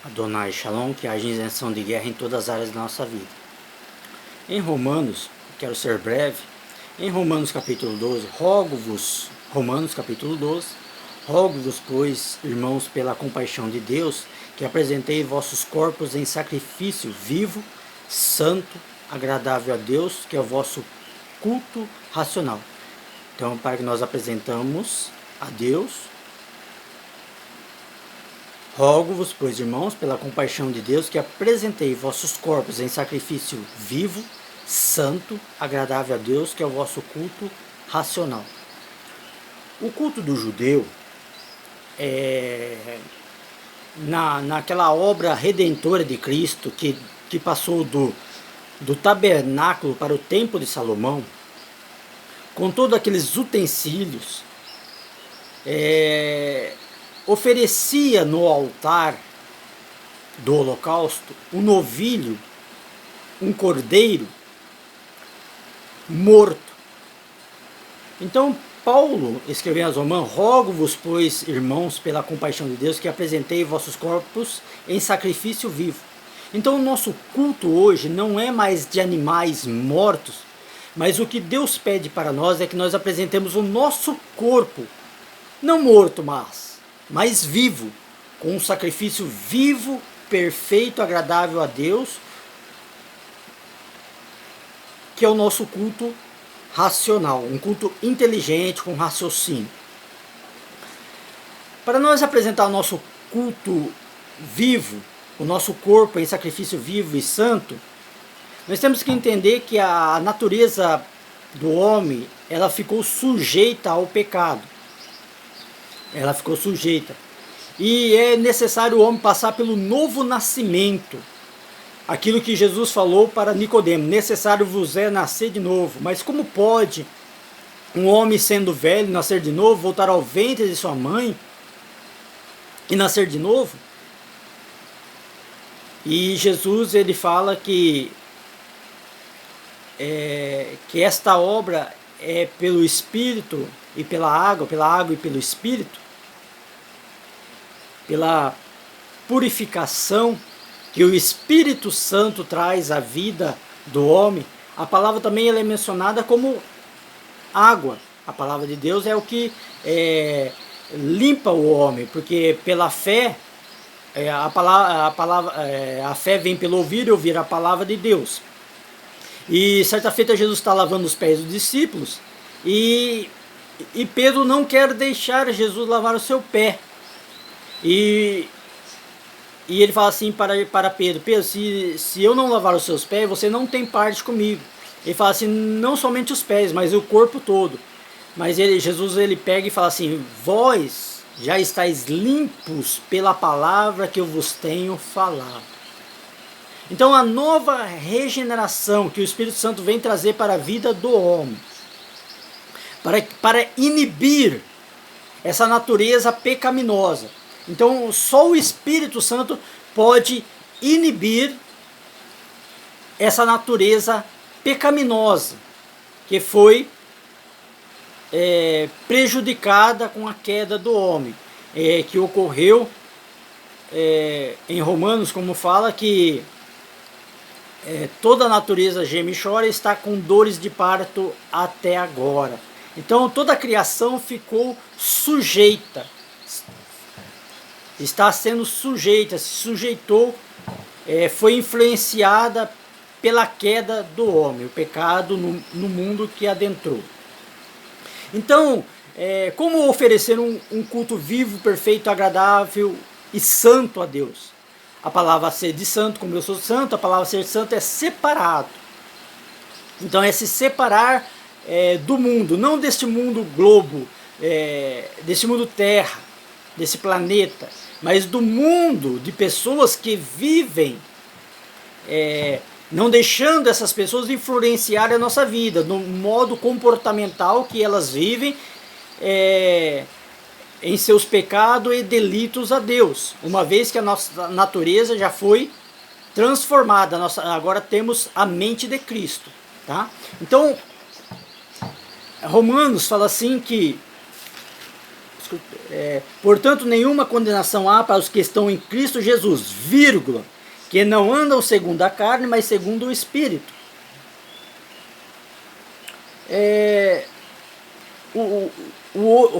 Adonai Shalom, que haja isenção de guerra em todas as áreas da nossa vida. Em Romanos, quero ser breve, em Romanos capítulo 12, rogo-vos, pois, irmãos, pela compaixão de Deus, que apresentei vossos corpos em sacrifício vivo, santo, agradável a Deus, que é o vosso culto racional. Então, para que nós apresentamos a Deus, rogo-vos, pois, irmãos, pela compaixão de Deus, que apresentei vossos corpos em sacrifício vivo, santo, agradável a Deus, que é o vosso culto racional. O culto do judeu, naquela obra redentora de Cristo, que passou do tabernáculo para o templo de Salomão, com todos aqueles utensílios, oferecia no altar do holocausto um novilho, um cordeiro morto. Então Paulo escreveu aos Romanos: rogo-vos, pois, irmãos, pela compaixão de Deus, que apresentei vossos corpos em sacrifício vivo. Então o nosso culto hoje não é mais de animais mortos, mas o que Deus pede para nós é que nós apresentemos o nosso corpo, não morto, mas vivo, com um sacrifício vivo, perfeito, agradável a Deus, que é o nosso culto racional, um culto inteligente, com raciocínio. Para nós apresentar o nosso culto vivo, o nosso corpo em sacrifício vivo e santo, nós temos que entender que a natureza do homem, ela ficou sujeita ao pecado. Ela ficou sujeita. E é necessário o homem passar pelo novo nascimento. Aquilo que Jesus falou para Nicodemo: necessário vos é nascer de novo. Mas como pode um homem, sendo velho, nascer de novo, voltar ao ventre de sua mãe e nascer de novo? E Jesus, ele fala que esta obra é pelo Espírito e pela água e pelo Espírito, pela purificação que o Espírito Santo traz à vida do homem. A palavra também ela é mencionada como água. A palavra de Deus é o que limpa o homem, porque pela fé, a fé vem pelo ouvir e ouvir a palavra de Deus. E certa feita Jesus está lavando os pés dos discípulos e Pedro não quer deixar Jesus lavar o seu pé. E ele fala assim para Pedro: Pedro, se eu não lavar os seus pés, você não tem parte comigo. Ele fala assim: não somente os pés, mas o corpo todo. Mas Jesus ele pega e fala assim: vós já estáis limpos pela palavra que eu vos tenho falado. Então a nova regeneração que o Espírito Santo vem trazer para a vida do homem, para inibir essa natureza pecaminosa. Então só o Espírito Santo pode inibir essa natureza pecaminosa que foi prejudicada com a queda do homem, que ocorreu em Romanos, como fala que toda a natureza geme e chora, está com dores de parto até agora. Então toda a criação ficou sujeita, está sendo sujeita, se sujeitou, foi influenciada pela queda do homem, o pecado no mundo que adentrou. Então, como oferecer um culto vivo, perfeito, agradável e santo a Deus? A palavra ser de santo, como eu sou santo, a palavra ser santo é separado. Então é se separar do mundo, não deste mundo globo, deste mundo terra, desse planeta, mas do mundo de pessoas que vivem, não deixando essas pessoas influenciar a nossa vida, no modo comportamental que elas vivem, em seus pecados e delitos a Deus, uma vez que a nossa natureza já foi transformada, agora temos a mente de Cristo. Tá? Então, Romanos fala assim que Portanto, nenhuma condenação há para os que estão em Cristo Jesus, vírgula, que não andam segundo a carne, mas segundo o Espírito.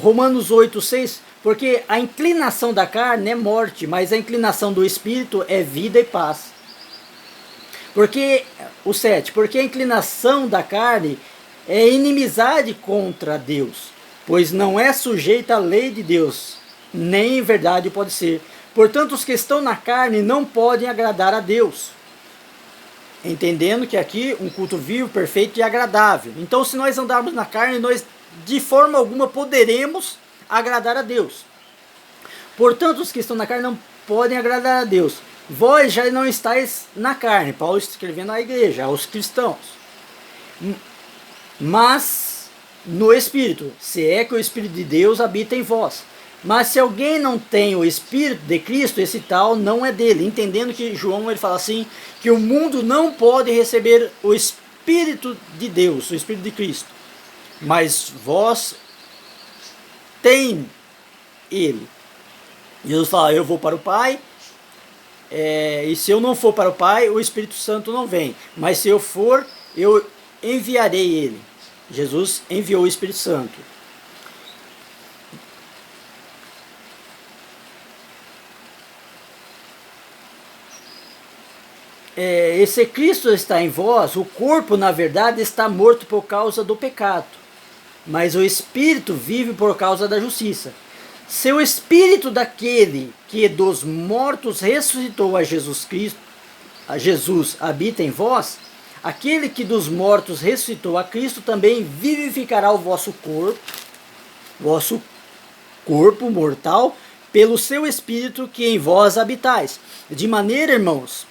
Romanos 8:6, porque a inclinação da carne é morte, mas a inclinação do Espírito é vida e paz. Porque a inclinação da carne é inimizade contra Deus, pois não é sujeita à lei de Deus, nem em verdade pode ser. Portanto, os que estão na carne não podem agradar a Deus. Entendendo que aqui um culto vivo, perfeito e agradável. Então, se nós andarmos na carne, nós de forma alguma poderemos agradar a Deus. Portanto, os que estão na carne não podem agradar a Deus. Vós já não estáis na carne. Paulo escrevendo à igreja, aos cristãos. Mas no Espírito, se é que o Espírito de Deus habita em vós. Mas se alguém não tem o Espírito de Cristo, esse tal não é dele. Entendendo que João ele fala assim, que o mundo não pode receber o Espírito de Deus, o Espírito de Cristo. Mas vós tem ele. Jesus fala, eu vou para o Pai, e se eu não for para o Pai, o Espírito Santo não vem. Mas se eu for, eu enviarei ele. Jesus enviou o Espírito Santo. E se Cristo está em vós, o corpo na verdade está morto por causa do pecado, mas o Espírito vive por causa da justiça. Se o Espírito daquele que dos mortos ressuscitou a Jesus Cristo, a Jesus habita em vós, aquele que dos mortos ressuscitou a Cristo também vivificará o vosso corpo mortal pelo seu Espírito que em vós habitais. De maneira, irmãos,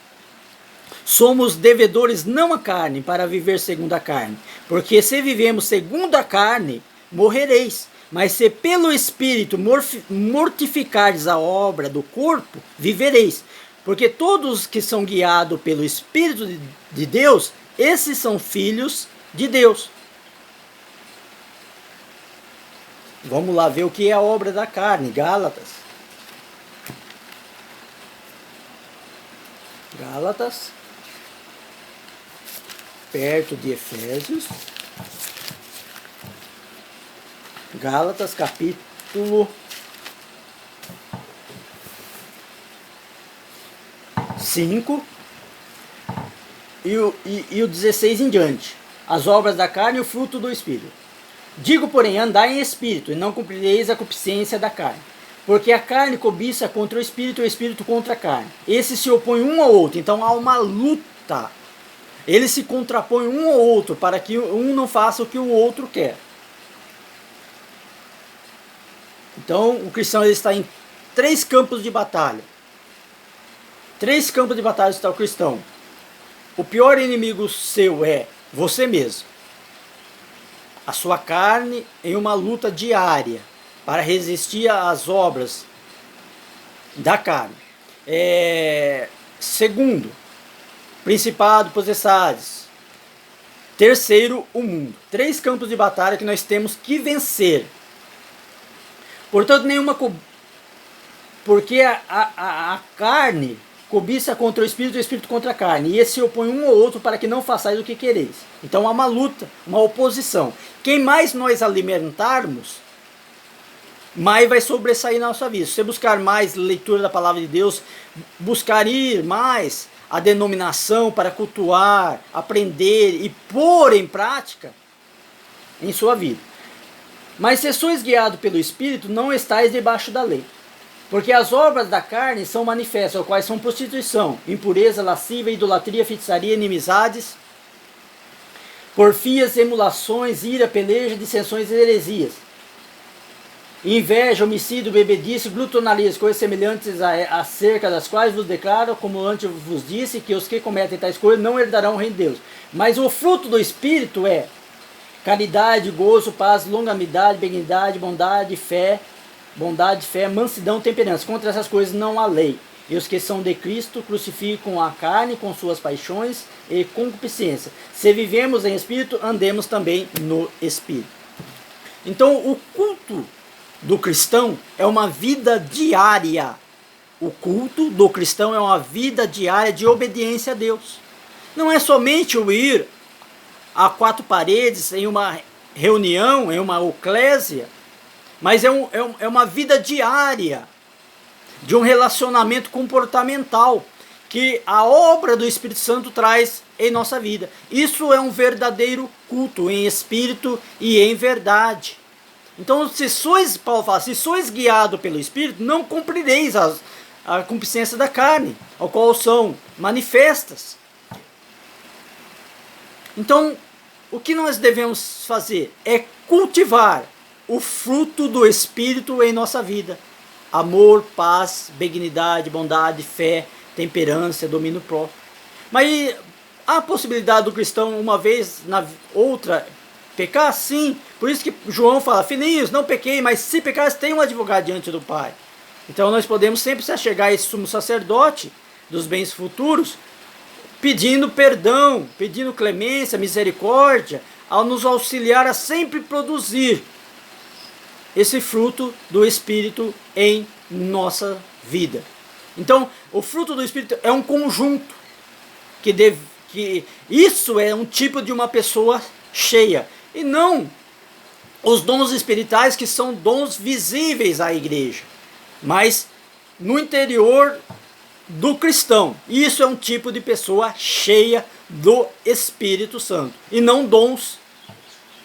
somos devedores não à carne, para viver segundo a carne. Porque se vivemos segundo a carne, morrereis. Mas se pelo Espírito mortificardes a obra do corpo, vivereis. Porque todos que são guiados pelo Espírito de Deus, esses são filhos de Deus. Vamos lá ver o que é a obra da carne. Gálatas. Perto de Efésios. Gálatas, capítulo 5 e o 16 em diante. As obras da carne e o fruto do Espírito. Digo, porém, andai em Espírito, e não cumprireis a concupiscência da carne. Porque a carne cobiça contra o Espírito e o Espírito contra a carne. Esses se opõem um ao outro, então há uma luta. Eles se contrapõem um ao outro, para que um não faça o que o outro quer. Então, o cristão ele está em 3 campos de batalha. 3 campos de batalha está o cristão. O pior inimigo seu é você mesmo. A sua carne em uma luta diária para resistir às obras da carne. Segundo, principado, potestades. Terceiro, o mundo. 3 campos de batalha que nós temos que vencer. Portanto, porque a carne cobiça contra o Espírito e o Espírito contra a carne. E esse se opõe um ao outro para que não façais o que quereis. Então há uma luta, uma oposição. Quem mais nós alimentarmos, mais vai sobressair na nossa vida. Se você buscar mais leitura da palavra de Deus, buscar ir mais a denominação para cultuar, aprender e pôr em prática em sua vida. Mas se sois guiados pelo Espírito, não estáis debaixo da lei. Porque as obras da carne são manifestas, as quais são prostituição, impureza, lascívia, idolatria, feitiçaria, inimizades, porfias, emulações, ira, peleja, dissensões e heresias. Inveja, homicídio, bebedice, glutonaria, coisas semelhantes acerca das quais vos declaro, como antes vos disse, que os que cometem tais coisas não herdarão o reino de Deus. Mas o fruto do Espírito é caridade, gozo, paz, longanimidade, benignidade, bondade, fé, mansidão, temperança. Contra essas coisas não há lei. E os que são de Cristo crucificam a carne com suas paixões e concupiscência. Se vivemos em Espírito, andemos também no Espírito. Então, o culto do cristão é uma vida diária. O culto do cristão é uma vida diária de obediência a Deus. Não é somente o ir a quatro paredes em uma reunião, em uma eclésia, mas é uma vida diária de um relacionamento comportamental que a obra do Espírito Santo traz em nossa vida. Isso é um verdadeiro culto em espírito e em verdade. Então, Paulo fala, se sois guiado pelo Espírito, não cumprireis a concupiscência da carne, ao qual são manifestas. Então, o que nós devemos fazer é cultivar o fruto do Espírito em nossa vida. Amor, paz, benignidade, bondade, fé, temperança, domínio próprio. Mas há a possibilidade do cristão, uma vez, na outra, pecar? Sim. Por isso que João fala, filhinhos, não pequei, mas se pecares, tem um advogado diante do Pai. Então nós podemos sempre se achegar a esse sumo sacerdote dos bens futuros, pedindo perdão, pedindo clemência, misericórdia, ao nos auxiliar a sempre produzir esse fruto do Espírito em nossa vida. Então, o fruto do Espírito é um conjunto, que isso é um tipo de uma pessoa cheia, e não os dons espirituais que são dons visíveis à igreja, mas no interior do cristão. Isso é um tipo de pessoa cheia do Espírito Santo, e não dons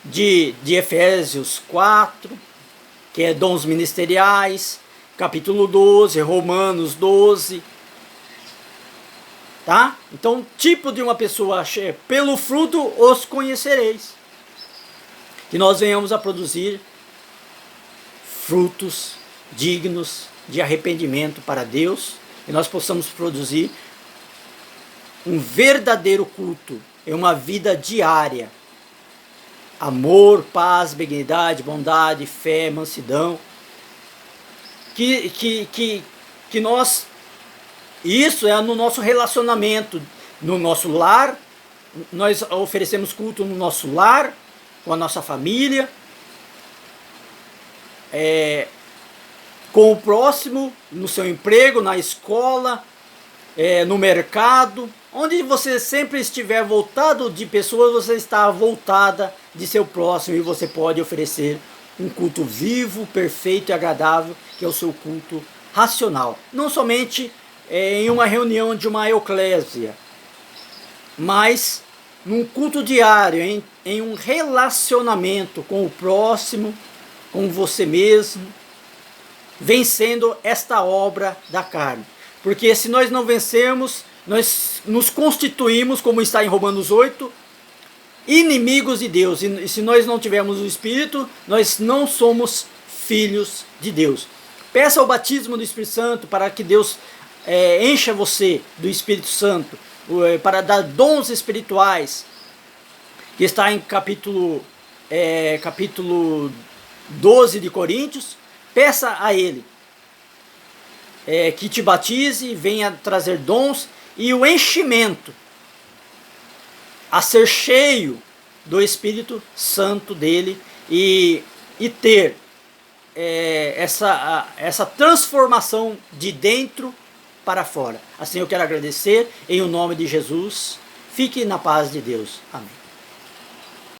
de Efésios 4, que é dons ministeriais, capítulo 12, Romanos 12, tá? Então, tipo de uma pessoa cheia, pelo fruto os conhecereis. Que nós venhamos a produzir frutos dignos de arrependimento para Deus, e nós possamos produzir um verdadeiro culto em uma vida diária. Amor, paz, benignidade, bondade, fé, mansidão. Que nós, isso é no nosso relacionamento, no nosso lar, nós oferecemos culto no nosso lar, com a nossa família, com o próximo, no seu emprego, na escola, no mercado, onde você sempre estiver voltado de pessoas, você está voltada de seu próximo, e você pode oferecer um culto vivo, perfeito e agradável, que é o seu culto racional. Não somente em uma reunião de uma eclésia, mas num culto diário, em um relacionamento com o próximo, com você mesmo, vencendo esta obra da carne. Porque se nós não vencermos, nós nos constituímos, como está em Romanos 8, inimigos de Deus. E se nós não tivermos o Espírito, nós não somos filhos de Deus. Peça o batismo do Espírito Santo para que Deus encha você do Espírito Santo, para dar dons espirituais, que está em capítulo 12 de Coríntios. Peça a Ele que te batize, venha trazer dons e o enchimento, a ser cheio do Espírito Santo dele, e ter essa transformação de dentro para fora. Assim eu quero agradecer em o nome de Jesus. Fique na paz de Deus. Amém.